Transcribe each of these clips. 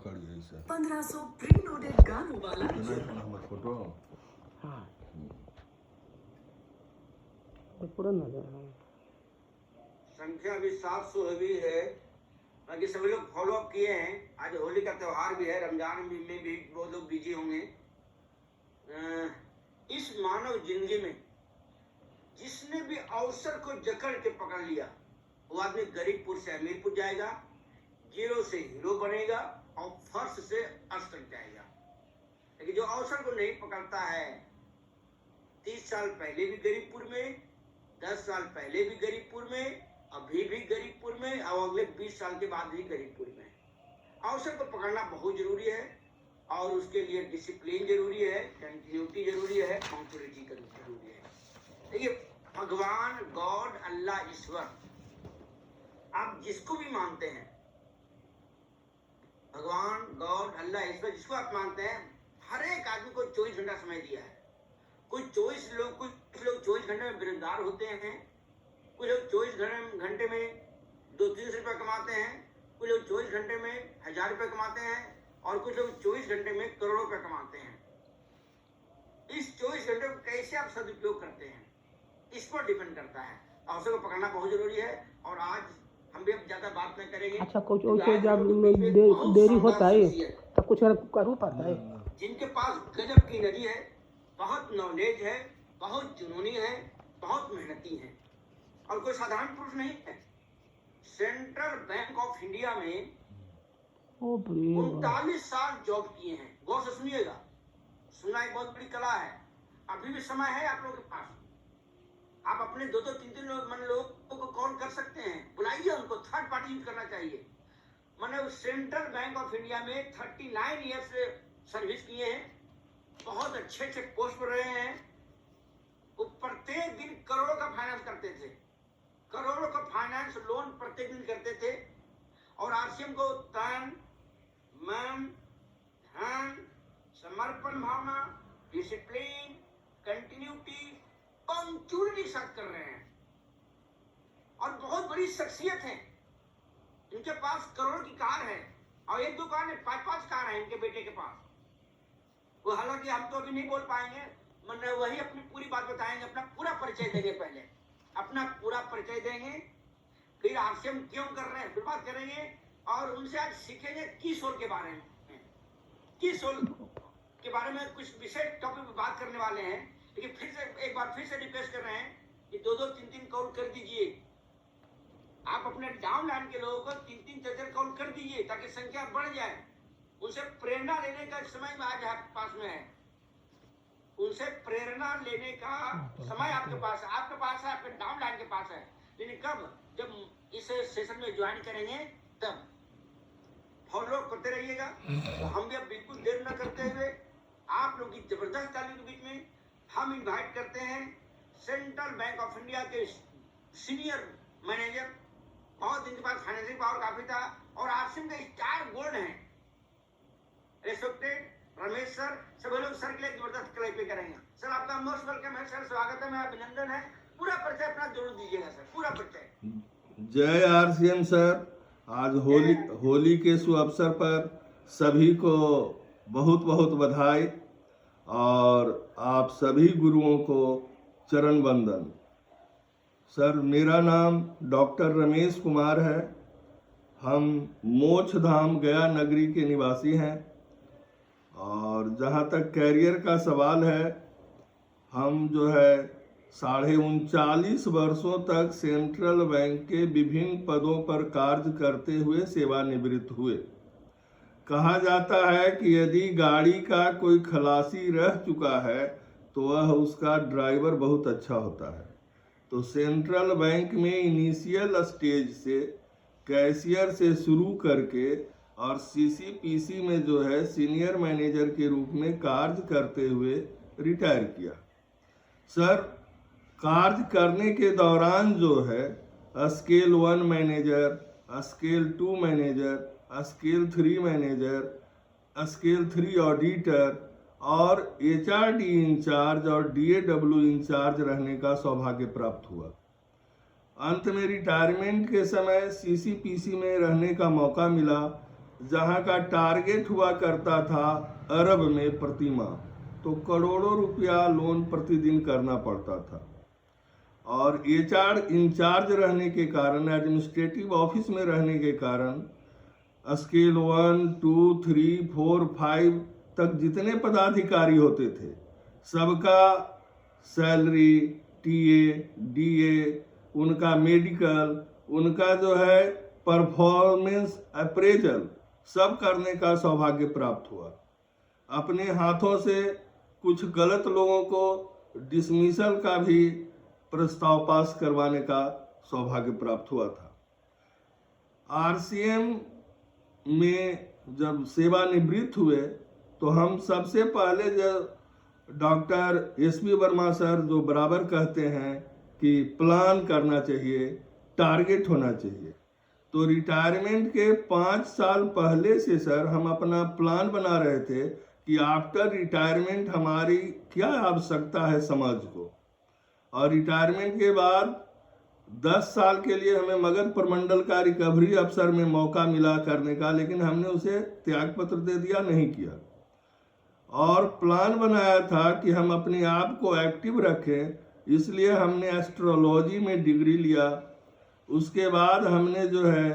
पकड़ गई sir 1500 pre loaded गानों वाला हमारा फोटो हाँ तो पूरा ना जाए संख्या भी 700 भी है। बाकी सभी लोग फॉलो अप किए हैं। आज होली का त्योहार भी है, रमजान में भी वो लोग बिजी होंगे। इस मानव जिंदगी में जिसने भी अवसर को जकड़ के पकड़ लिया वो आदमी गरीबपुर से अमीरपुर जाएगा, जीरो से हीरो बनेगा और फर्श से अर्श तक जाएगा। लेकिन जो अवसर को नहीं पकड़ता है, 30 साल पहले भी गरीबपुर में, 10 साल पहले भी गरीबपुर में, अभी भी गरीबपुर में और अगले 20 साल के बाद भी गरीबपुर में, अवसर को पकड़ना बहुत जरूरी है। और उसके लिए डिसिप्लिन जरूरी है, कंटिन्यूटी जरूरी है, पंक्चुअलिटी जरूरी है। देखिए, भगवान, गॉड, अल्लाह, ईश्वर, आप जिसको भी मानते हैं, भगवान, गॉड, अल्लाह, ईश्वर जिसको आप मानते हैं, हर एक आदमी को 24 घंटा समय दिया है। कुछ 24 लोग 24 घंटे में बेरोजगार होते हैं, कुछ लोग 24 घंटे में 200-300 रुपये कमाते हैं, कुछ लोग 24 घंटे में 1000 रुपये कमाते हैं और कुछ लोग 24 घंटे में करोड़ों रुपये कमाते हैं। इस 24 घंटे को कैसे आप सदुपयोग करते हैं, इस पर डिपेंड करता है। अवसर को पकड़ना बहुत जरूरी है। और आज हम भी अब ज्यादा बात नहीं करेंगे। अच्छा कुछ वैसे जब देरी होता है तो कुछ करूँ पाता है जिनके पास गजब की नदी है, बहुत नॉलेज है, बहुत जुनूनी है, बहुत मेहनती है और कोई साधारण पुरुष नहीं है। सेंट्रल बैंक ऑफ इंडिया में 39 साल जॉब किए हैं। गौर से सुनिएगा, सुनना एक बहुत बड़ी कला है। अभी भी समय है आप लोगों के पास, आप अपने 2-2, 3-3 लोगों को कॉल कर सकते हैं, बुलाइए उनको। थर्ड पार्टी यूज करना चाहिए। मैंने सेंट्रल बैंक ऑफ इंडिया में 39 ईयर्स से सर्विस किए हैं, बहुत अच्छे अच्छे पोस्ट पर रहे हैं। वो प्रत्येक दिन करोड़ों का फाइनेंस करते थे, करोड़ों का फाइनेंस लोन प्रत्येक दिन करते थे। और आरसीएम को तन, मन, धन, समर्पण भावना, डिसिप्लिन, कंटिन्यूटी, पंक्चुअलिटी साथ कर रहे हैं। और बहुत बड़ी शख्सियत है, इनके पास करोड़ की कार है और एक दो कार है, 5-5 कार है इनके बेटे के पास। वो हालांकि हम तो अभी नहीं बोल पाएंगे, मैंने वही अपनी पूरी बात बताएंगे, अपना पूरा परिचय देंगे। पहले अपना पूरा परिचय देंगे, फिर आरसीएम क्यों कर रहे हैं फिर बात करेंगे और उनसे आज सीखेंगे किशोर के बारे में। किशोर के बारे में कुछ विशेष टॉपिक पर बात करने वाले हैं। लेकिन एक बार फिर से रिक्वेस्ट कर रहे हैं कि 2-2, 3-3 कॉल कर दीजिए। आप अपने डाउन लाइन के लोगों को 3-3, 4-4 कॉल कर दीजिए ताकि संख्या बढ़ जाए। उनसे प्रेरणा लेने का समय आज आपके पास में है। उनसे प्रेरणा लेने का समय आपके पास है, आपके डाउन लाइन के पास है। लेकिन कब? जब इस सेशन में ज्वाइन करेंगे तब। फॉलो करते रहिएगा। तो हम भी अब बिल्कुल देर न करते हुए आप लोग की जबरदस्त तालीम के बीच में हम इनवाइट करते हैं सेंट्रल बैंक ऑफ इंडिया के सीनियर मैनेजर, बहुत दिन के बाद फाइनेंशियल पावर काफी था और आरसीएम के स्टार गोल्ड हैं, रेस्पेक्टेड रमेश सर। सभी लोग सर के लिए जबरदस्त क्लैपिंग करेंगे। सर आपका मोस्ट वेलकम है सर, स्वागत है, अभिनंदन है। पूरा परिचय अपना जरूर दीजिएगा सर, पूरा परिचय। जय आरसीएम सर। आज होली के शुभ अवसर पर सभी को बहुत बहुत बधाई और आप सभी गुरुओं को चरण वंदन। सर मेरा नाम डॉक्टर रमेश कुमार है। हम मोक्ष धाम गया नगरी के निवासी हैं और जहाँ तक कैरियर का सवाल है, हम जो है 39.5 वर्षों तक सेंट्रल बैंक के विभिन्न पदों पर कार्य करते हुए सेवानिवृत्त हुए। कहा जाता है कि यदि गाड़ी का कोई खलासी रह चुका है तो वह उसका ड्राइवर बहुत अच्छा होता है। तो सेंट्रल बैंक में इनिशियल स्टेज से कैशियर से शुरू करके और सीसीपीसी में जो है सीनियर मैनेजर के रूप में कार्य करते हुए रिटायर किया। सर कार्य करने के दौरान जो है scale 1 manager, scale 2 manager, scale 3 manager, scale 3 auditor और एचआरडी इंचार्ज और डीएडब्ल्यू इंचार्ज रहने का सौभाग्य प्राप्त हुआ। अंत में रिटायरमेंट के समय सीसीपीसी में रहने का मौका मिला जहां का टारगेट हुआ करता था अरब में प्रति माह, तो करोड़ों रुपया लोन प्रतिदिन करना पड़ता था। और एचआर इंचार्ज रहने के कारण, एडमिनिस्ट्रेटिव ऑफिस में रहने के कारण, स्केल 1, 2, 3, 4, 5 तक जितने पदाधिकारी होते थे सबका सैलरी, टीए, डीए, उनका मेडिकल, उनका जो है परफॉर्मेंस अप्रेजल सब करने का सौभाग्य प्राप्त हुआ। अपने हाथों से कुछ गलत लोगों को डिसमिसल का भी प्रस्ताव पास करवाने का सौभाग्य प्राप्त हुआ था। आरसीएम में जब सेवानिवृत्त हुए तो हम सबसे पहले जब डॉक्टर एसपी वर्मा सर जो बराबर कहते हैं कि प्लान करना चाहिए, टारगेट होना चाहिए, तो रिटायरमेंट के 5 साल पहले से सर हम अपना प्लान बना रहे थे कि आफ्टर रिटायरमेंट हमारी क्या आवश्यकता है समाज को। और रिटायरमेंट के बाद 10 साल के लिए हमें मगध प्रमंडल का रिकवरी अफसर में मौका मिला करने का, लेकिन हमने उसे त्यागपत्र दे दिया, नहीं किया। और प्लान बनाया था कि हम अपने आप को एक्टिव रखें, इसलिए हमने एस्ट्रोलॉजी में डिग्री लिया। उसके बाद हमने जो है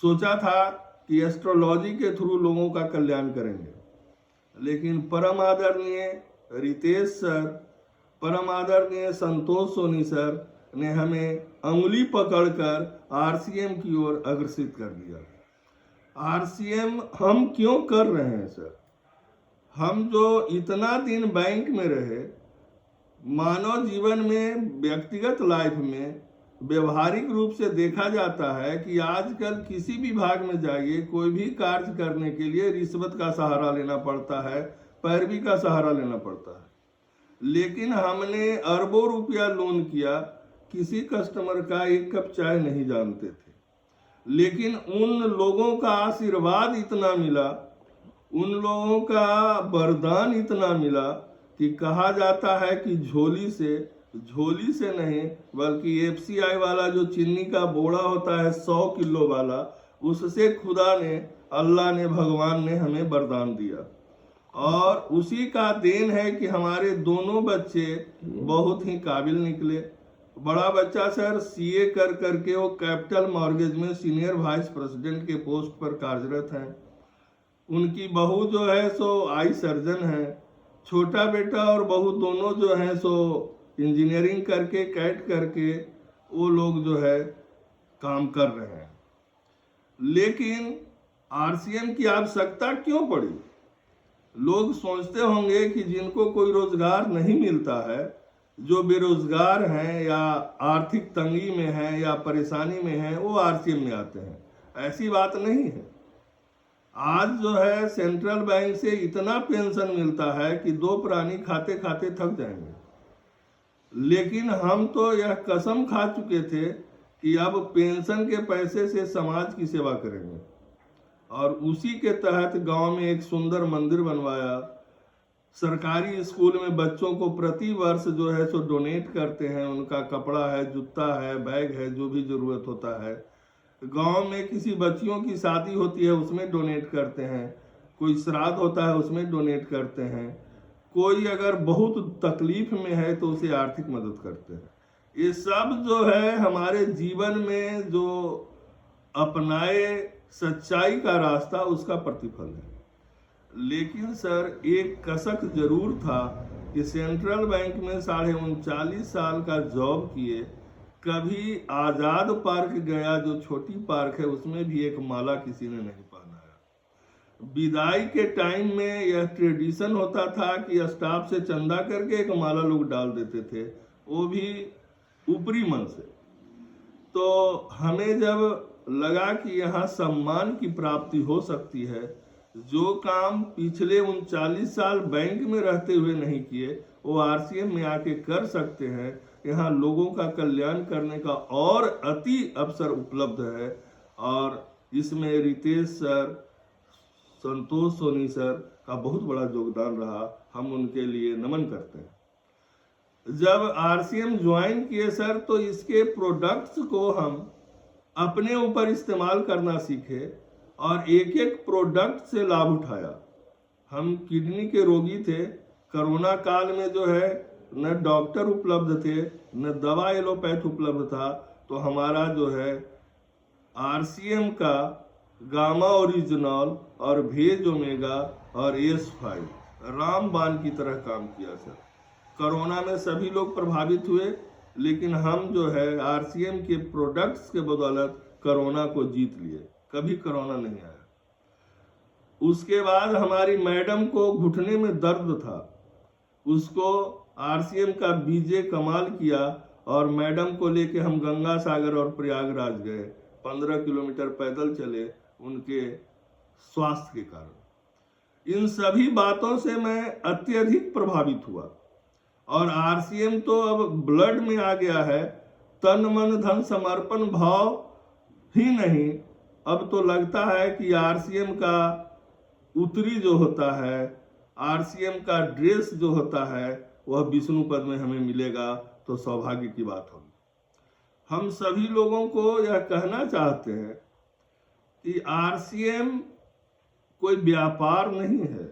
सोचा था कि एस्ट्रोलॉजी के थ्रू लोगों का कल्याण करेंगे, लेकिन परम आदरणीय रितेश सर, परम आदरणीय संतोष सोनी सर ने हमें अंगुली पकड़कर आरसीएम की ओर अग्रसित कर दिया। आरसीएम हम क्यों कर रहे हैं सर? हम जो इतना दिन बैंक में रहे, मानव जीवन में, व्यक्तिगत लाइफ में व्यवहारिक रूप से देखा जाता है कि आजकल किसी भी भाग में जाइए, कोई भी कार्य करने के लिए रिश्वत का सहारा लेना पड़ता है, पैरवी का सहारा लेना पड़ता है। लेकिन हमने अरबों रुपया लोन किया, किसी कस्टमर का एक कप चाय नहीं जानते थे, लेकिन उन लोगों का आशीर्वाद इतना मिला, उन लोगों का वरदान इतना मिला कि कहा जाता है कि झोली से नहीं बल्कि एफसीआई वाला जो चीनी का बोरा होता है 100 किलो वाला, उससे खुदा ने, अल्लाह ने, भगवान ने हमें वरदान दिया। और उसी का देन है कि हमारे दोनों बच्चे बहुत ही काबिल निकले। बड़ा बच्चा सर सीए कर करके वो कैपिटल मॉर्गेज में सीनियर वाइस प्रेसिडेंट के पोस्ट पर कार्यरत हैं। उनकी बहू जो है सो आई सर्जन है। छोटा बेटा और बहू दोनों जो हैं सो इंजीनियरिंग करके, कैट करके वो लोग जो है काम कर रहे हैं। लेकिन आरसीएम की आवश्यकता क्यों पड़ी? लोग सोचते होंगे कि जिनको कोई रोजगार नहीं मिलता है, जो बेरोजगार हैं या आर्थिक तंगी में हैं या परेशानी में हैं, वो आरसीएम में आते हैं। ऐसी बात नहीं है। आज जो है सेंट्रल बैंक से इतना पेंशन मिलता है कि 2 प्राणी खाते खाते थक जाएंगे। लेकिन हम तो यह कसम खा चुके थे कि अब पेंशन के पैसे से समाज की सेवा करेंगे, और उसी के तहत गांव में एक सुंदर मंदिर बनवाया। सरकारी स्कूल में बच्चों को प्रति वर्ष जो है सो डोनेट करते हैं, उनका कपड़ा है, जूता है, बैग है, जो भी जरूरत होता है। गांव में किसी बच्चियों की शादी होती है उसमें डोनेट करते हैं, कोई श्राद्ध होता है उसमें डोनेट करते हैं, कोई अगर बहुत तकलीफ में है तो उसे आर्थिक मदद करते हैं। ये सब जो है हमारे जीवन में जो अपनाए सच्चाई का रास्ता, उसका प्रतिफल है। लेकिन सर एक कसक जरूर था कि सेंट्रल बैंक में 39.5 साल का जॉब किए, कभी आजाद पार्क गया, जो छोटी पार्क है, उसमें भी एक माला किसी ने नहीं पहनाया। विदाई के टाइम में यह ट्रेडिशन होता था कि स्टाफ से चंदा करके एक माला लोग डाल देते थे, वो भी ऊपरी मन से। तो हमें जब लगा कि यहाँ सम्मान की प्राप्ति हो सकती है, जो काम पिछले 39 साल बैंक में रहते हुए नहीं किए वो आरसीएम में आके कर सकते हैं, यहाँ लोगों का कल्याण करने का और अति अवसर उपलब्ध है। और इसमें रितेश सर, संतोष सोनी सर का बहुत बड़ा योगदान रहा, हम उनके लिए नमन करते हैं। जब आरसीएम ज्वाइन किए सर, तो इसके प्रोडक्ट्स को हम अपने ऊपर इस्तेमाल करना सीखे और एक एक प्रोडक्ट से लाभ उठाया। हम किडनी के रोगी थे, कोरोना काल में जो है न डॉक्टर उपलब्ध थे न दवा एलोपैथ उपलब्ध था, तो हमारा जो है आरसीएम का गामा ओरिजिनल और भेज ओमेगा और S5 रामबाण की तरह काम किया सर। कोरोना में सभी लोग प्रभावित हुए, लेकिन हम जो है आरसीएम के प्रोडक्ट्स के बदौलत कोरोना को जीत लिए, कभी कोरोना नहीं आया। उसके बाद हमारी मैडम को घुटने में दर्द था, उसको आरसीएम का बीजे कमाल किया और मैडम को लेके हम गंगा सागर और प्रयागराज गए, 15 किलोमीटर पैदल चले उनके स्वास्थ्य के कारण। इन सभी बातों से मैं अत्यधिक प्रभावित हुआ और आरसीएम तो अब ब्लड में आ गया है, तन मन धन समर्पण भाव ही नहीं, अब तो लगता है कि आरसीएम का उत्तरी जो होता है, आरसीएम का ड्रेस जो होता है, वह विष्णु पद में हमें मिलेगा तो सौभाग्य की बात होगी। हम सभी लोगों को यह कहना चाहते हैं कि आरसीएम कोई व्यापार नहीं है,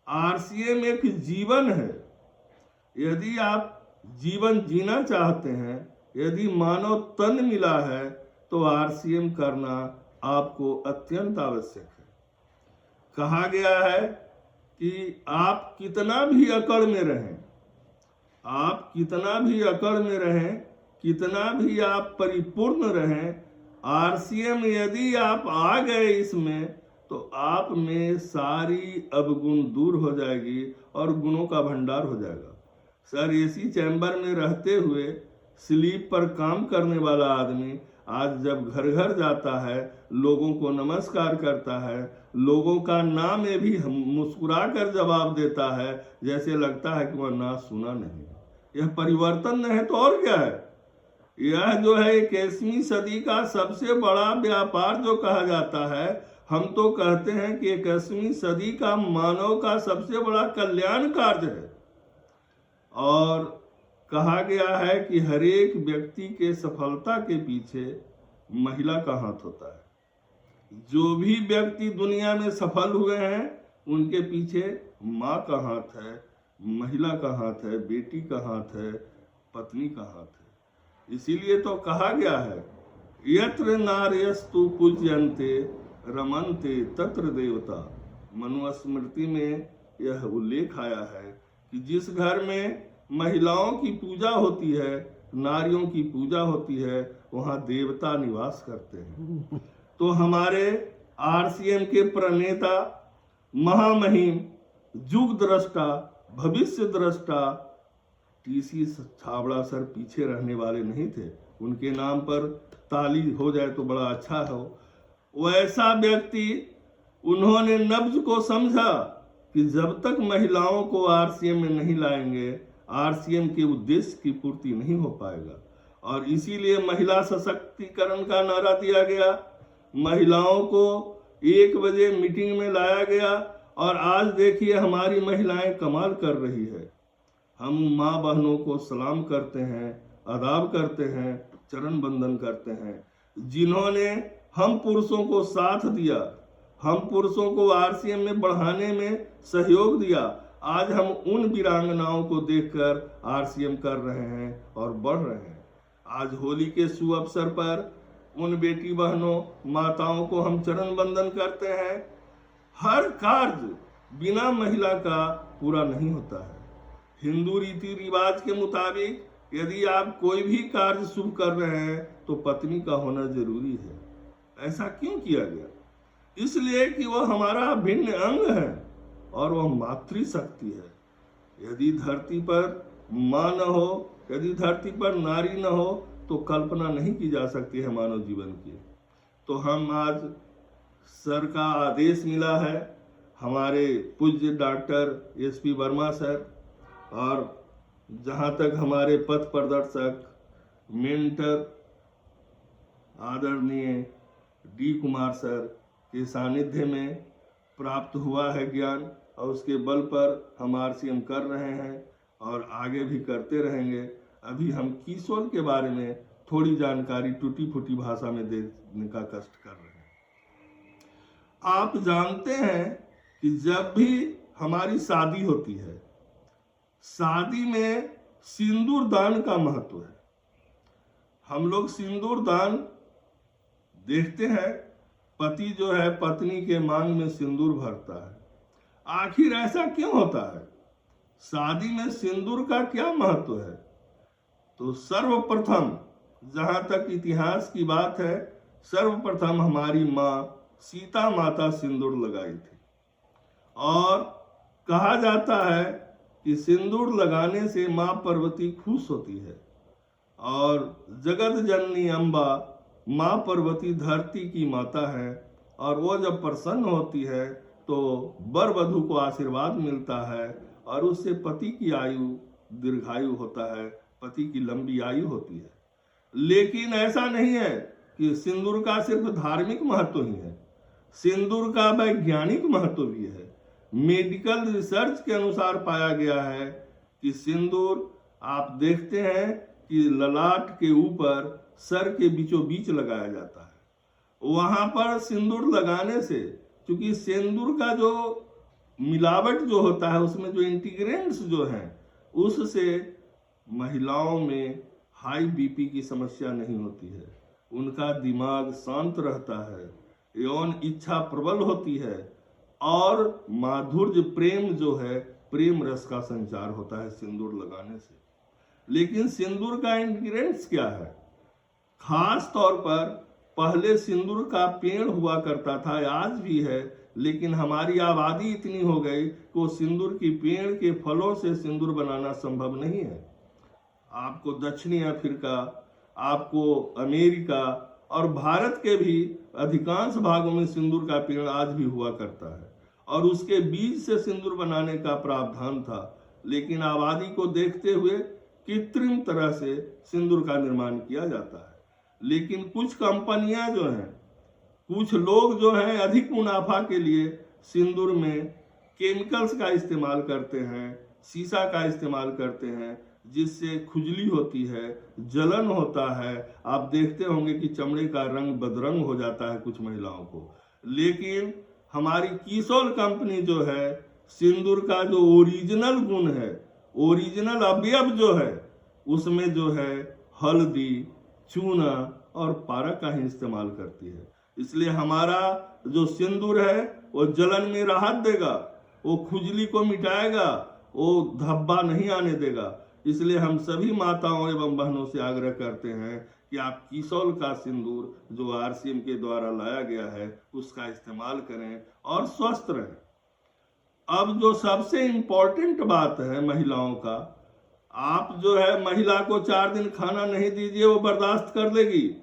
आरसीएम एक जीवन है। यदि आप जीवन जीना चाहते हैं, यदि मानव तन मिला है, तो आरसीएम करना आपको अत्यंत आवश्यक है। कहा गया है कि आप कितना भी अकड़ में रहें, आप कितना भी अकड़ में रहें, कितना भी आप परिपूर्ण रहें, आरसीएम यदि आप आ गए इसमें, तो आप में सारी अवगुण दूर हो जाएगी और गुणों का भंडार हो जाएगा। सर, एसी चैम्बर में रहते हुए स्लीप पर काम करने वाला आदमी आज जब घर घर जाता है, लोगों को नमस्कार करता है, लोगों का ना में भी मुस्कुरा कर जवाब देता है, जैसे लगता है कि वह ना सुना नहीं। यह परिवर्तन नहीं है तो और क्या है? यह जो है 21वीं सदी का सबसे बड़ा व्यापार जो कहा जाता है, हम तो कहते हैं कि 21वीं सदी का मानव का सबसे बड़ा कल्याण कार्य है। और कहा गया है कि हर एक व्यक्ति के सफलता के पीछे महिला का हाथ होता है। जो भी व्यक्ति दुनिया में सफल हुए हैं, उनके पीछे माँ का हाथ है, महिला का हाथ है, बेटी का हाथ है, पत्नी का हाथ है। इसीलिए तो कहा गया है, यत्र नार्यस्तु पूज्यन्ते रमन्ते तत्र देवता। मनुस्मृति में यह उल्लेख आया है कि जिस घर में महिलाओं की पूजा होती है, नारियों की पूजा होती है, वहाँ देवता निवास करते हैं। तो हमारे आरसीएम के प्रणेता, महामहिम, युग दृष्टा, भविष्य दृष्टा टीसी छाबड़ा सर पीछे रहने वाले नहीं थे। उनके नाम पर ताली हो जाए तो बड़ा अच्छा हो। वैसा व्यक्ति, उन्होंने नब्ज को समझा कि जब तक महिलाओं को आरसीएम में नहीं लाएंगे, आरसीएम के उद्देश्य की पूर्ति नहीं हो पाएगा। और इसीलिए महिला सशक्तिकरण का नारा दिया गया, महिलाओं को 1 बजे मीटिंग में लाया गया और आज देखिए हमारी महिलाएं कमाल कर रही है। हम माँ बहनों को सलाम करते हैं, आदाब करते हैं, चरण बंदन करते हैं। जिन्होंने हम पुरुषों को साथ दिया, हम पुरुषों को आरसीएम में बढ़ाने में सहयोग दिया, आज हम उन वीरांगनाओं को देखकर आरसीएम कर रहे हैं और बढ़ रहे हैं। आज होली के शुभ अवसर पर उन बेटी बहनों, माताओं को हम चरण बंदन करते हैं। हर कार्य बिना महिला का पूरा नहीं होता है। हिंदू रीति रिवाज के मुताबिक यदि आप कोई भी कार्य शुभ कर रहे हैं तो पत्नी का होना जरूरी है। ऐसा क्यों किया गया? इसलिए कि वह हमारा भिन्न अंग है और वह मातृशक्ति है। यदि धरती पर माँ न हो, यदि धरती पर नारी न हो, तो कल्पना नहीं की जा सकती है मानव जीवन की। तो हम आज सर का आदेश मिला है, हमारे पूज्य डॉक्टर एसपी वर्मा सर और जहाँ तक हमारे पथ प्रदर्शक मेंटर आदरणीय डी कुमार सर के सानिध्य में प्राप्त हुआ है ज्ञान, और उसके बल पर हम आरसीएम कर रहे हैं और आगे भी करते रहेंगे। अभी हम कीसोल के बारे में थोड़ी जानकारी टूटी फूटी भाषा में देने का कष्ट कर रहे हैं। आप जानते हैं कि जब भी हमारी शादी होती है, शादी में सिंदूर दान का महत्व है। हम लोग सिंदूर दान देखते हैं, पति जो है पत्नी के मांग में सिंदूर भरता है। आखिर ऐसा क्यों होता है? शादी में सिंदूर का क्या महत्व है? तो सर्वप्रथम, जहां तक इतिहास की बात है, सर्वप्रथम हमारी माँ सीता माता सिंदूर लगाई थी। और कहा जाता है कि सिंदूर लगाने से माँ पार्वती खुश होती है। और जगत जननी अम्बा माँ पार्वती धरती की माता है, और वो जब प्रसन्न होती है तो वर वधू को आशीर्वाद मिलता है, और उससे पति की आयु दीर्घायु होता है, पति की लंबी आयु होती है। लेकिन ऐसा नहीं है कि सिंदूर का सिर्फ धार्मिक महत्व ही है, सिंदूर का वैज्ञानिक महत्व भी है। मेडिकल रिसर्च के अनुसार पाया गया है कि सिंदूर, आप देखते हैं कि ललाट के ऊपर सर के बीचों बीच लगाया जाता है। वहां पर सिंदूर लगाने से, क्योंकि सिंदूर का जो मिलावट जो होता है, उसमें जो इंटीग्रेंट्स जो हैं, उससे महिलाओं में हाई बीपी की समस्या नहीं होती है, उनका दिमाग शांत रहता है, यौन इच्छा प्रबल होती है, और माधुर्य प्रेम जो है, प्रेम रस का संचार होता है सिंदूर लगाने से। लेकिन सिंदूर का इंग्रेडिएंट्स क्या है? खास तौर पर पहले सिंदूर का पेड़ हुआ करता था, आज भी है, लेकिन हमारी आबादी इतनी हो गई कि वो सिंदूर की पेड़ के फलों से सिंदूर बनाना संभव नहीं है। आपको दक्षिणी अफ्रीका, आपको अमेरिका और भारत के भी अधिकांश भागों में सिंदूर का पेड़ आज भी हुआ करता है, और उसके बीज से सिंदूर बनाने का प्रावधान था। लेकिन आबादी को देखते हुए कृत्रिम तरह से सिंदूर का निर्माण किया जाता है। लेकिन कुछ कंपनियां जो हैं, कुछ लोग जो हैं, अधिक मुनाफा के लिए सिंदूर में केमिकल्स का इस्तेमाल करते हैं, शीशा का इस्तेमाल करते हैं, जिससे खुजली होती है, जलन होता है। आप देखते होंगे कि चमड़े का रंग बदरंग हो जाता है कुछ महिलाओं को। लेकिन हमारी कीसोल कंपनी जो है, सिंदूर का जो ओरिजिनल गुण है, ओरिजिनल अवयव जो है, उसमें जो है हल्दी, चूना और पारक का ही इस्तेमाल करती है। इसलिए हमारा जो सिंदूर है वो जलन में राहत देगा, वो खुजली को मिटाएगा, वो धब्बा नहीं आने देगा। इसलिए हम सभी माताओं एवं बहनों से आग्रह करते हैं कि आप कीसोल का सिंदूर जो आरसीएम के द्वारा लाया गया है उसका इस्तेमाल करें और स्वस्थ रहें। अब जो सबसे इम्पोर्टेंट बात है महिलाओं का, आप जो है महिला को 4 दिन खाना नहीं दीजिए, वो बर्दाश्त कर लेगी,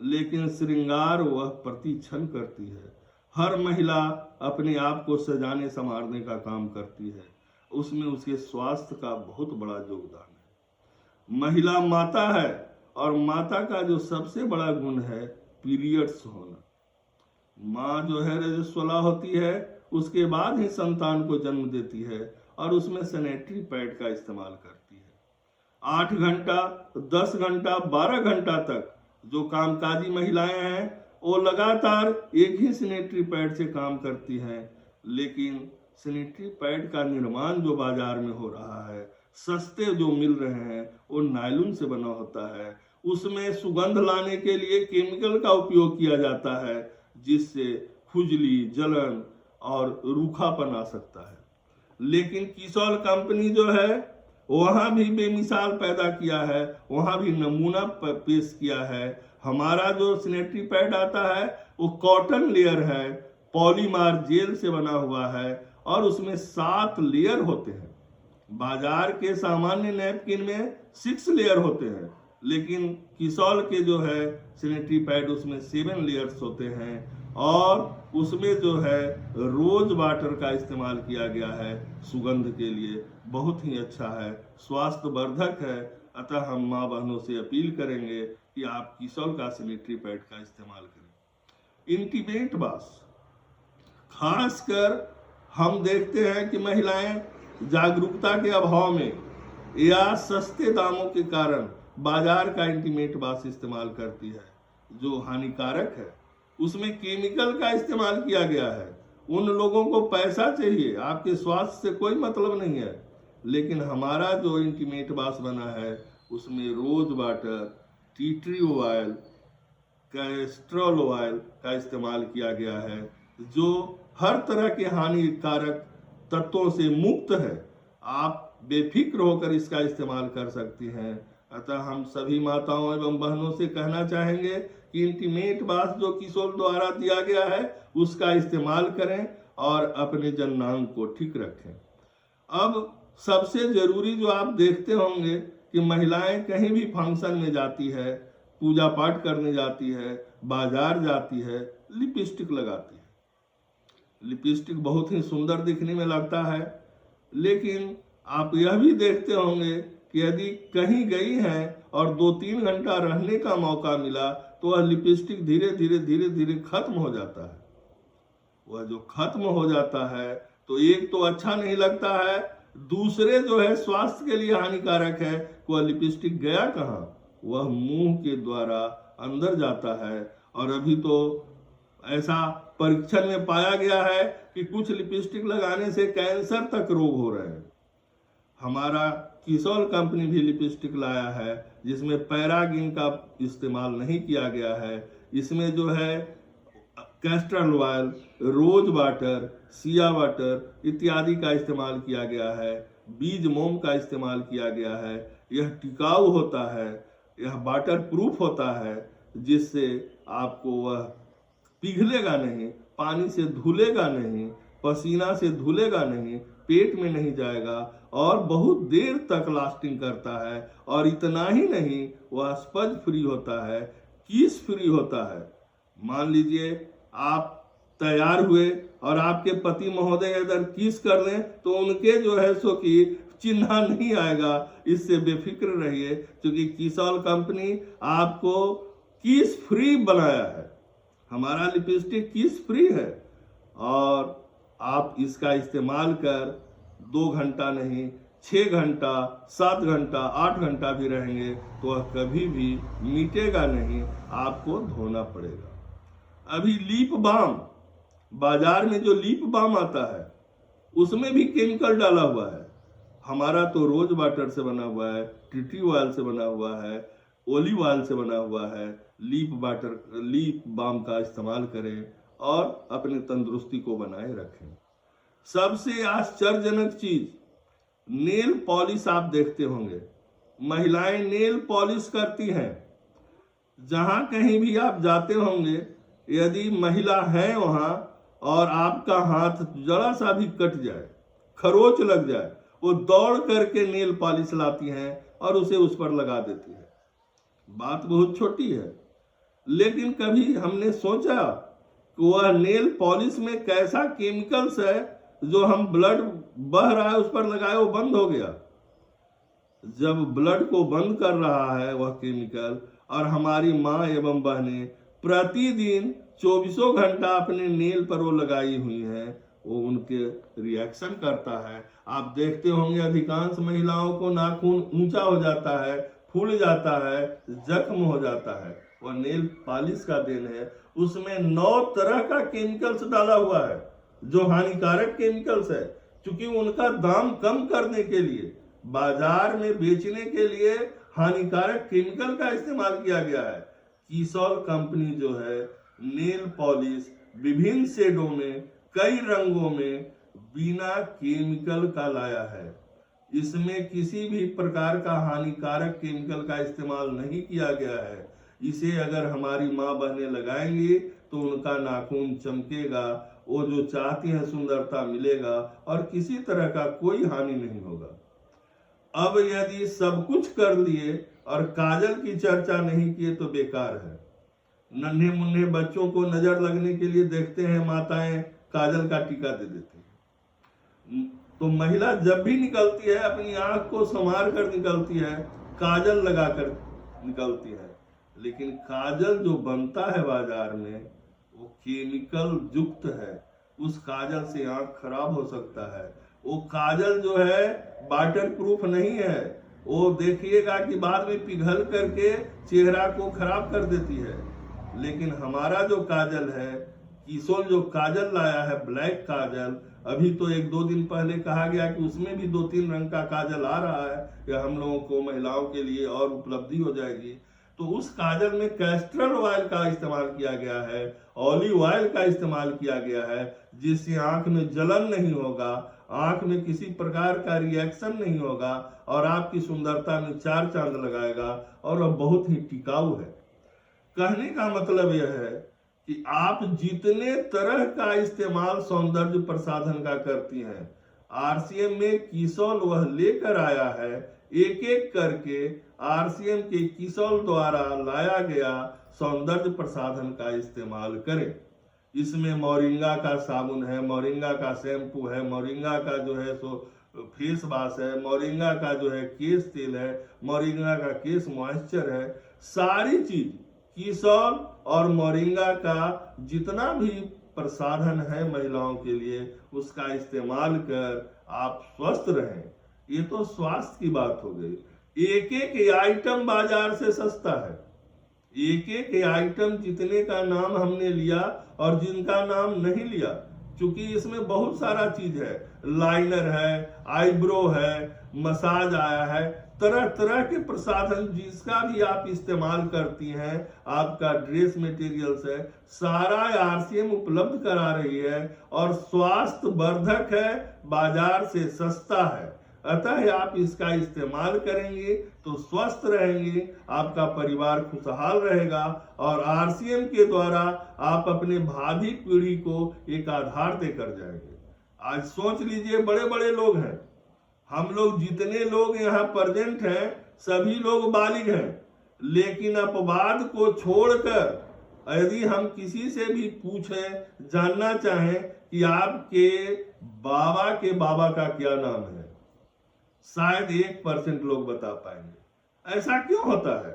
लेकिन श्रृंगार वह प्रति क्षण करती है। हर महिला अपने आप को सजाने संवारने का काम करती है, उसमें उसके स्वास्थ्य का बहुत बड़ा योगदान है। महिला माता है, और माता का जो सबसे बड़ा गुण है पीरियड्स होना। माँ जो है रजस्वला होती है, उसके बाद ही संतान को जन्म देती है, और उसमें सैनिटरी पैड का इस्तेमाल करती है। 8 घंटा, 10 घंटा, 12 घंटा तक जो कामकाजी महिलाएं हैं वो लगातार एक ही सैनिटरी पैड से काम करती हैं। लेकिन सैनिटरी पैड का निर्माण जो बाजार में हो रहा है, सस्ते जो मिल रहे हैं, वो नायलॉन से बना होता है। उसमें सुगंध लाने के लिए केमिकल का उपयोग किया जाता है, जिससे खुजली, जलन और रूखापन आ सकता है। लेकिन कीसोल कंपनी जो है वहाँ भी बेमिसाल पैदा किया है, वहाँ भी नमूना पेश किया है। हमारा जो सैनिटरी पैड आता है वो कॉटन लेयर है, पॉलीमर जेल से बना हुआ है, और उसमें 7 लेयर होते हैं। बाजार के सामान्य नैपकिन में 6 लेयर होते हैं, लेकिन कीसोल के जो है सैनिटरी पैड उसमें 7 लेयर्स होते हैं, और उसमें जो है रोज वाटर का इस्तेमाल किया गया है सुगंध के लिए। बहुत ही अच्छा है, स्वास्थ्यवर्धक है। अतः हम माँ बहनों से अपील करेंगे कि आप कीसोल का सैनिटरी पैड का इस्तेमाल करें। इंटीमेट बास, खासकर हम देखते हैं कि महिलाएं जागरूकता के अभाव में या सस्ते दामों के कारण बाजार का इंटीमेट बास इस्तेमाल करती है, जो हानिकारक है। उसमें केमिकल का इस्तेमाल किया गया है। उन लोगों को पैसा चाहिए, आपके स्वास्थ्य से कोई मतलब नहीं है। लेकिन हमारा जो इंटीमेट बास बना है उसमें rose water, tea tree oil, castor oil का इस्तेमाल किया गया है, जो हर तरह के हानिकारक तत्वों से मुक्त है। आप बेफिक्र होकर इसका इस्तेमाल कर सकती हैं। अतः हम सभी माताओं एवं बहनों से कहना चाहेंगे कि इंटीमेट बास जो किशोर द्वारा दिया गया है उसका इस्तेमाल करें और अपने जननांग को ठीक रखें। अब सबसे जरूरी जो आप देखते होंगे कि महिलाएं कहीं भी फंक्शन में जाती है, पूजा पाठ करने जाती है, बाजार जाती है, लिपस्टिक लगाती है। लिपस्टिक बहुत ही सुंदर दिखने में लगता है, लेकिन आप यह भी देखते होंगे कि यदि कहीं गई हैं और 2-3 घंटा रहने का मौका मिला तो वह लिपस्टिक धीरे धीरे खत्म हो जाता है। वह जो खत्म हो जाता है तो एक तो अच्छा नहीं लगता है, दूसरे जो है स्वास्थ्य के लिए हानिकारक है। वह लिपस्टिक गया कहाँ? वह मुंह के द्वारा अंदर जाता है। और अभी तो ऐसा परीक्षण में पाया गया है कि कुछ लिपस्टिक लगाने से कैंसर तक रोग हो रहे हैं। हमारा किशोर कंपनी भी लिपस्टिक लाया है जिसमें पैरागिन का इस्तेमाल नहीं किया गया है। इसमें जो है कैस्टर ऑयल, रोज वाटर, सिया वाटर इत्यादि का इस्तेमाल किया गया है। बीज मोम का इस्तेमाल किया गया है। यह टिकाऊ होता है, यह वाटर प्रूफ होता है, जिससे आपको वह पिघलेगा नहीं, पानी से धुलेगा नहीं, पसीना से धुलेगा नहीं, पेट में नहीं जाएगा और बहुत देर तक लास्टिंग करता है। और इतना ही नहीं, वह स्पंज फ्री होता है, किस फ्री होता है। मान लीजिए आप तैयार हुए और आपके पति महोदय अगर किस कर लें तो उनके जो है सो कि चिन्ह नहीं आएगा। इससे बेफिक्र रहिए, क्योंकि किशोर कंपनी आपको किस फ्री बनाया है। हमारा लिपस्टिक किस फ्री है और आप इसका इस्तेमाल कर 2 घंटा नहीं, 6 घंटा, 7 घंटा, 8 घंटा भी रहेंगे तो वह कभी भी मिटेगा नहीं, आपको धोना पड़ेगा। अभी लिप बाम, बाजार में जो लिप बाम आता है उसमें भी केमिकल डाला हुआ है। हमारा तो रोज वाटर से बना हुआ है, टी ट्री ऑयल से बना हुआ है, ओलिव ऑयल से बना हुआ है। लिप बाम का इस्तेमाल करें और अपनी तंदुरुस्ती को बनाए रखें। सबसे आश्चर्यजनक चीज, नेल पॉलिश आप देखते होंगे, महिलाएं नेल पॉलिश करती हैं। जहां कहीं भी आप जाते होंगे, यदि महिला है वहां और आपका हाथ जरा सा भी कट जाए, खरोच लग जाए, वो दौड़ करके नेल पॉलिश लाती हैं और उसे उस पर लगा देती है। बात बहुत छोटी है, लेकिन कभी हमने सोचा कि वह नेल पॉलिश में कैसा केमिकल्स है जो हम ब्लड बह रहा है उस पर लगाए, वो बंद हो गया। जब ब्लड को बंद कर रहा है वह केमिकल, और हमारी माँ एवं बहनें प्रतिदिन 24 घंटा अपने नेल पर वो लगाई हुई हैं, वो उनके रिएक्शन करता है। आप देखते होंगे अधिकांश महिलाओं को नाखून ऊंचा हो जाता है, फूल जाता है, जख्म हो जाता है। वह नेल पॉलिश का देन है। उसमें 9 तरह का केमिकल्स डाला हुआ है जो हानिकारक केमिकल्स है। क्योंकि उनका दाम कम करने के लिए, बाजार में बेचने के लिए हानिकारक केमिकल का इस्तेमाल किया गया है। किशोर कंपनी जो है नेल पॉलिश विभिन्न शेडों में, कई रंगों में, बिना केमिकल का लाया है। इसमें किसी भी प्रकार का हानिकारक केमिकल का इस्तेमाल नहीं किया गया है। इसे अगर हमारी माँ बहनें लगाएंगी तो उनका नाखून चमकेगा, वो जो चाहती है सुंदरता मिलेगा और किसी तरह का कोई हानि नहीं होगा। अब यदि सब कुछ कर लिए और काजल की चर्चा नहीं किए तो बेकार है। नन्हे मुन्ने बच्चों को नजर लगने के लिए देखते हैं माताएं काजल का टीका दे देती हैं। तो महिला जब भी निकलती है अपनी आंख को संवार कर निकलती है, काजल लगाकर निकलती है। लेकिन काजल जो बनता है बाजार में वो केमिकल युक्त है। उस काजल से आंख खराब हो सकता है। वो काजल जो है वाटर प्रूफ नहीं है। वो देखिएगा कि बाद में पिघल करके चेहरा को खराब कर देती है। लेकिन हमारा जो काजल है, किशोर जो काजल लाया है ब्लैक काजल, अभी तो 1-2 दिन पहले कहा गया कि उसमें भी 2-3 रंग का काजल आ रहा है कि हम लोगों को महिलाओं के लिए और उपलब्धि हो जाएगी। तो उस काजल में कैस्टर ऑयल का इस्तेमाल किया गया है, ऑलिव ऑयल का इस्तेमाल किया गया है, जिससे आंख में जलन नहीं होगा, आंख में किसी प्रकार का रिएक्शन नहीं होगा और आपकी सुंदरता में 4 चांद लगाएगा और वह बहुत ही टिकाऊ है। कहने का मतलब यह है कि आप जितने तरह का इस्तेमाल सौंदर्य प्रसाधन का करती हैं, आरसीएम में किशोर वह लेकर आया है। एक एक करके आरसीएम के किशोर द्वारा लाया गया सौंदर्य प्रसाधन का इस्तेमाल करें। इसमें मोरिंगा का साबुन है, मोरिंगा का शैम्पू है, मोरिंगा का जो है सो फेस वॉश है, मोरिंगा का जो है केश तेल है, मोरिंगा का केश मॉइस्चर है। सारी चीज किशोर और मोरिंगा का जितना भी प्रसाधन है महिलाओं के लिए, उसका इस्तेमाल कर आप स्वस्थ रहें। ये तो स्वास्थ्य की बात हो गई। एक एक आइटम बाजार से सस्ता है। एक एक आइटम जितने का नाम हमने लिया और जिनका नाम नहीं लिया, क्योंकि इसमें बहुत सारा चीज है, लाइनर है, आईब्रो है, मसाज आया है, तरह तरह के प्रसाधन जिसका भी आप इस्तेमाल करती हैं, आपका ड्रेस मटेरियल्स है, सारा आरसीएम उपलब्ध करा रही है और स्वास्थ्य वर्धक है, बाजार से सस्ता है। अतः आप इसका इस्तेमाल करेंगे तो स्वस्थ रहेंगे, आपका परिवार खुशहाल रहेगा और आरसीएम के द्वारा आप अपने भावी पीढ़ी को एक आधार देकर जाएंगे। आज सोच लीजिए, बड़े बड़े लोग हैं, हम लोग जितने लोग यहाँ प्रेजेंट हैं सभी लोग बालिग हैं, लेकिन अपवाद को छोड़कर यदि हम किसी से भी पूछें, जानना चाहें कि आपके बाबा के बाबा का क्या नाम है, शायद 1% लोग बता पाएंगे। ऐसा क्यों होता है?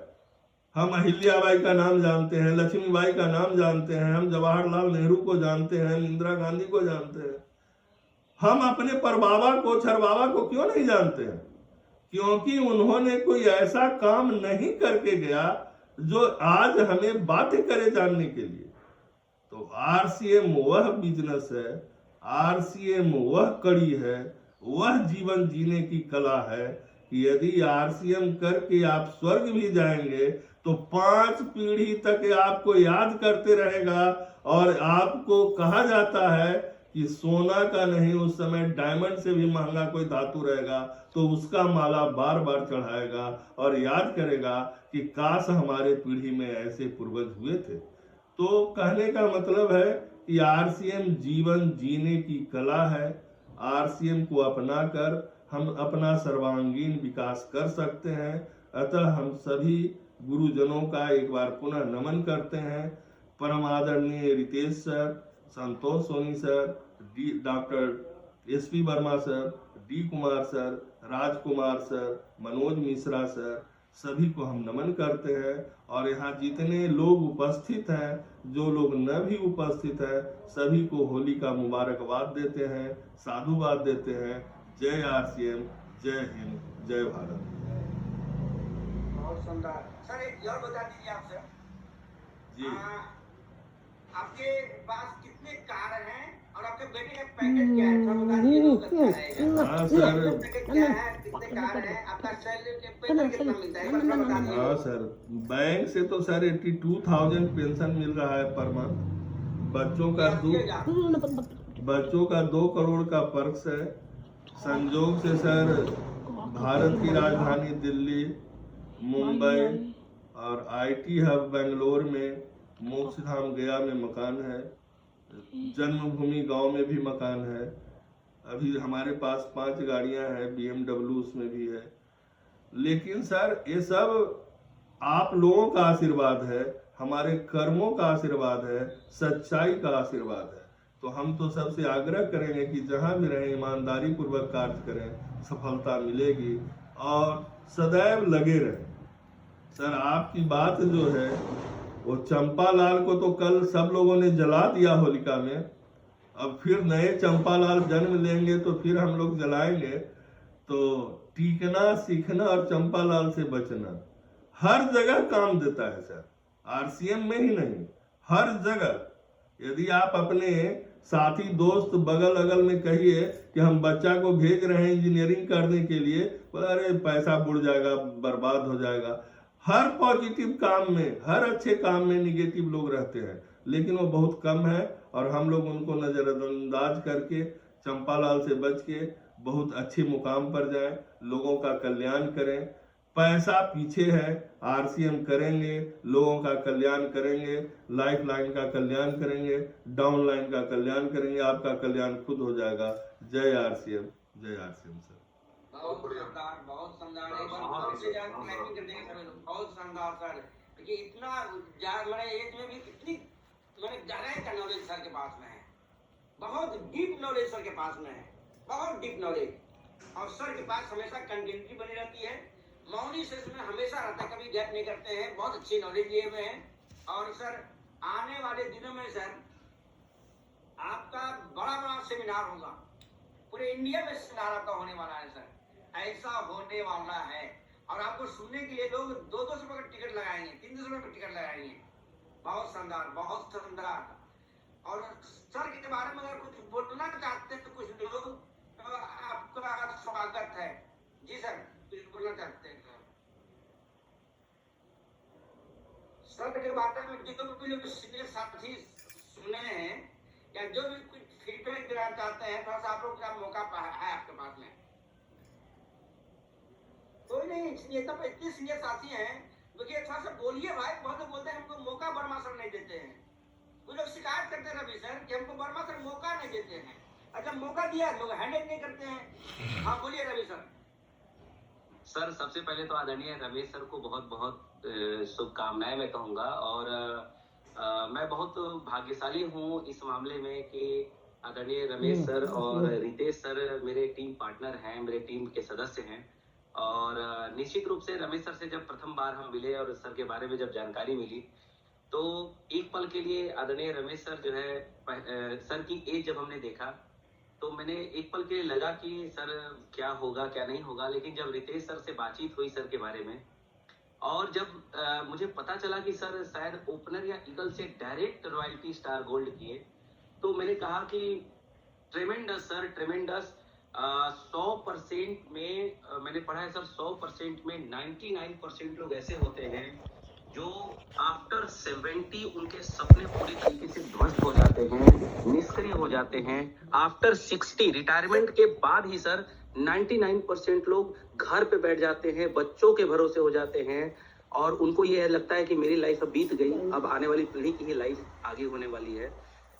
हम अहिल्याबाई का नाम जानते हैं, लक्ष्मीबाई का नाम जानते हैं, हम जवाहरलाल नेहरू को जानते हैं, इंदिरा गांधी को जानते हैं। हम अपने परबाबा को, छरबाबा को क्यों नहीं जानते हैं? क्योंकि उन्होंने कोई ऐसा काम नहीं करके गया जो आज हमें बाध्य करे जानने के लिए। तो आरसीएम वह बिजनेस है, आरसीएम वह कड़ी है, वह जीवन जीने की कला है कि यदि आरसीएम करके आप स्वर्ग भी जाएंगे तो 5 पीढ़ी तक आपको याद करते रहेगा। और आपको कहा जाता है कि सोना का नहीं, उस समय डायमंड से भी महंगा कोई धातु रहेगा तो उसका माला बार बार चढ़ाएगा और याद करेगा कि काश हमारे पीढ़ी में ऐसे पूर्वज हुए थे। तो कहने का मतलब है कि आरसीएम जीवन जीने की कला है। आरसीएम को अपनाकर हम अपना सर्वांगीण विकास कर सकते हैं। अतः हम सभी गुरुजनों का एक बार पुनः नमन करते हैं। परम आदरणीय Ritesh sir, Santosh Soni sir, doctor SP Verma sir, D Kumar sir, Rajkumar sir, Manoj Mishra sir, सभी को हम नमन करते हैं। और यहाँ जितने लोग उपस्थित हैं, जो लोग न भी उपस्थित हैं, सभी को होली का मुबारकबाद देते हैं, साधुवाद देते हैं। जय आरसीएम, जय हिंद, जय भारत। बहुत सुंदर सर। एक और बता दीजिए आप सर जी। आपके पास कितने कार हैं और आपके बेटे का पैकेज क्या है? थोड़ा बता दीजिए तो अच्छा रहेगा। हाँ सर, पैकेज क्या है, कितने कार हैं, आपका सैलरी पेमेंट कितना मिलता है, थोड़ा बता दीजिए। हाँ सर, बैंक से तो सर 82,000 पेंशन मिल रहा है पर मंथ। बच्चों का 2 करोड़ का पर्क्स है। संजोग से सर भारत की राजधानी दिल्ली, मुंबई और आईटी हब बेंगलोर में, मोक्षधाम गया में मकान है, जन्मभूमि गांव में भी मकान है। अभी हमारे पास 5 गाड़ियां हैं, BMW उसमें भी है। लेकिन सर ये सब आप लोगों का आशीर्वाद है, हमारे कर्मों का आशीर्वाद है, सच्चाई का आशीर्वाद है। तो हम तो सबसे आग्रह करेंगे कि जहां भी रहें ईमानदारी पूर्वक कार्य करें, सफलता मिलेगी और सदैव लगे रहें। सर आपकी बात जो है वो चंपालाल को तो कल सब लोगों ने जला दिया होलिका में, अब फिर नए चंपालाल जन्म लेंगे तो फिर हम लोग जलाएंगे। तो टीकना, सीखना और चंपालाल से बचना हर जगह काम देता है सर, आरसीएम में ही नहीं। हर जगह यदि आप अपने साथी दोस्त बगल अगल में कहिए कि हम बच्चा को भेज रहे हैं इंजीनियरिंग करने के लिए, बोला अरे पैसा बुड़ जाएगा, बर्बाद हो जाएगा। हर पॉजिटिव काम में, हर अच्छे काम में निगेटिव लोग रहते हैं, लेकिन वो बहुत कम है और हम लोग उनको नज़रअंदाज करके चंपालाल से बच के बहुत अच्छे मुकाम पर जाएं, लोगों का कल्याण करें। पैसा पीछे है, आरसीएम करेंगे, लोगों का कल्याण करेंगे, लाइफ लाइन का कल्याण करेंगे, डाउन लाइन का कल्याण करेंगे, आपका कल्याण खुद हो जाएगा। जय आरसीएम, जय आरसीएम सर। बहुत शानदार, बहुत शानदार। एक बार सबसे ज्यादा क्लैपिंग कर देंगे सर, बहुत शानदार सर। देखिए इतना मैंने एज में भी इतनी मैंने गहराई का नॉलेज सर के पास में है, बहुत डीप नॉलेज सर के पास में है, बहुत डीप नॉलेज। और सर के पास हमेशा कंटिन्यूटी बनी रहती है, मौनी सेशन में हमेशा रहता है, कभी गैप नहीं करते हैं, बहुत अच्छी नॉलेज लिए हुए हैं। और सर आने वाले दिनों में सर आपका बड़ा बड़ा सेमिनार होगा, पूरे इंडिया में सेमिनार आपका होने वाला है सर, ऐसा होने वाला है। और आपको सुनने के लिए लोग 200 रुपए का टिकट लगाएंगे, 300 रुपए का टिकट लगाएंगे। बहुत शानदार, बहुत शानदार। और सर के बारे में अगर कुछ बोलना चाहते हैं तो कुछ लोग, आपका स्वागत है जी सर, कुछ बोलना चाहते हैं सर के बारे में? जो भी लोग सीनियर साथी सुने हैं या जो भी कुछ फीडबैक देना चाहते हैं, थोड़ा सा आप लोग का मौका है आपके पास में। कोई नहीं, तब इतने सीनियर साथी हैं, देखिए थोड़ा सा बोलिए भाई। बहुत लोग बोलते हैं हमको मौका वर्मा सर नहीं देते हैं, कुछ लोग शिकायत करते हैं रवि सर कि हमको वर्मा सर मौका नहीं देते हैं। अच्छा मौका दिया, लोग हैंडल नहीं करते हैं। हाँ बोलिए रवि सर। सर सबसे पहले तो आदरणीय रमेश सर को बहुत बहुत शुभकामनाएं मैं कहूँगा। और मैं बहुत भाग्यशाली हूँ इस मामले में कि आदरणीय रमेश सर और रितेश सर मेरे टीम पार्टनर हैं, मेरे टीम के सदस्य हैं। और निश्चित रूप से रमेश सर से जब प्रथम बार हम मिले और सर के बारे में जब जानकारी मिली, तो एक पल के लिए आदरणीय रमेश सर जो है सर की एज जब हमने देखा तो मैंने एक पल के लिए लगा कि सर क्या होगा क्या नहीं होगा। लेकिन जब रितेश सर से बातचीत हुई सर के बारे में, और जब मुझे पता चला कि सर शायद ओपनर या ईगल से डायरेक्ट रॉयल्टी स्टार गोल्ड किए, तो मैंने कहा कि ट्रेमेंडस सर, ट्रेमेंडस। 100% में मैंने पढ़ा है सर, 100% में 99% लोग ऐसे होते हैं जो आफ्टर 70 उनके सपने पूरी तरीके से ध्वस्त हो जाते हैं, निष्क्रिय हो जाते हैं। आफ्टर 60 रिटायरमेंट के बाद ही सर 99% लोग घर पे बैठ जाते हैं, बच्चों के भरोसे हो जाते हैं और उनको ये लगता है कि मेरी लाइफ अब बीत गई, अब आने वाली पीढ़ी की ही लाइफ आगे होने वाली है।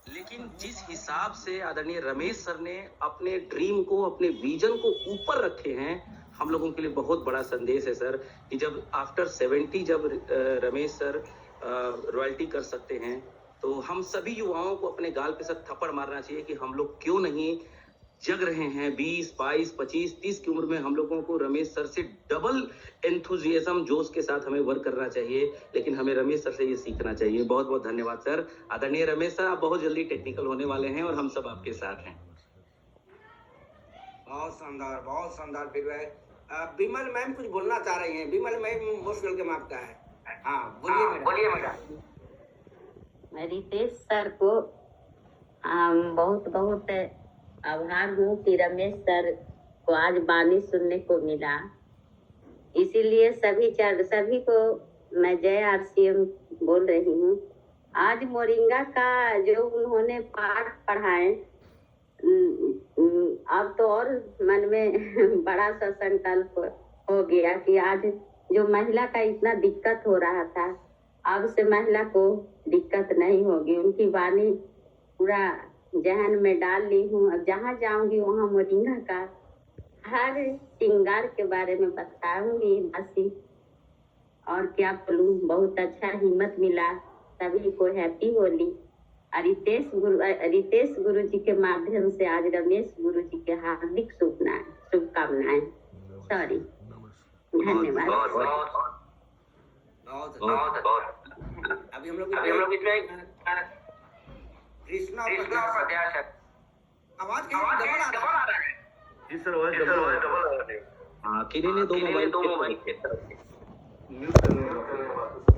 लेकिन जिस हिसाब से आदरणीय रमेश सर ने अपने ड्रीम को, अपने विजन को ऊपर रखे हैं, हम लोगों के लिए बहुत बड़ा संदेश है सर कि जब आफ्टर 70 जब रमेश सर रॉयल्टी कर सकते हैं, तो हम सभी युवाओं को अपने गाल पे सर थप्पड़ मारना चाहिए कि हम लोग क्यों नहीं जग रहे हैं। 20, 22, 25, 30 की उम्र में हम लोगों को रमेश सर से डबल एंथुजियाज्म, जोश के साथ हमें वर्क करना चाहिए। लेकिन हमें रमेश सर से ये सीखना चाहिए। बहुत बहुत धन्यवाद सर। आदरणीय रमेश सर, आप बहुत जल्दी टेक्निकल होने वाले हैं और हम सब आपके साथ हैं। बहुत शानदार, बहुत शानदार फीडबैक। विमल मैम कुछ बोलना चाह रही हैं। विमल मैम मोस्ट वेलकम आपका है। हाँ बोलिए मैडम। मैं रितेश सर को बहुत बहुत आभार हूँ कि रमेश सर को आज वाणी सुनने को मिला। इसीलिए सभी को मैं जय आरसीएम बोल रही हूँ। आज मोरिंगा का जो उन्होंने पाठ पढ़ाए, अब तो और मन में बड़ा सा संकल्प हो गया कि आज जो महिला का इतना दिक्कत हो रहा था, अब से महिला को दिक्कत नहीं होगी। उनकी वाणी पूरा जहन में डाल ली हूँ। अब जहाँ जाऊंगी वहाँ मोरिंगा का हर श्रृंगार के बारे में बताऊंगी बासी। और क्या बोलूं, बहुत अच्छा हिम्मत मिला। सभी को हैप्पी होली। रितेश गुरु जी के माध्यम से आज रमेश गुरु जी के हार्दिक शुभकामनाएं। सॉरी, धन्यवाद। अभी हम लोग इसमें कृष्णा आवाज डबल आ रहा है जी सर, वही डबल आ रहा है। हाँ, किन्हीं ने दो मोबाइल के म्यूट करने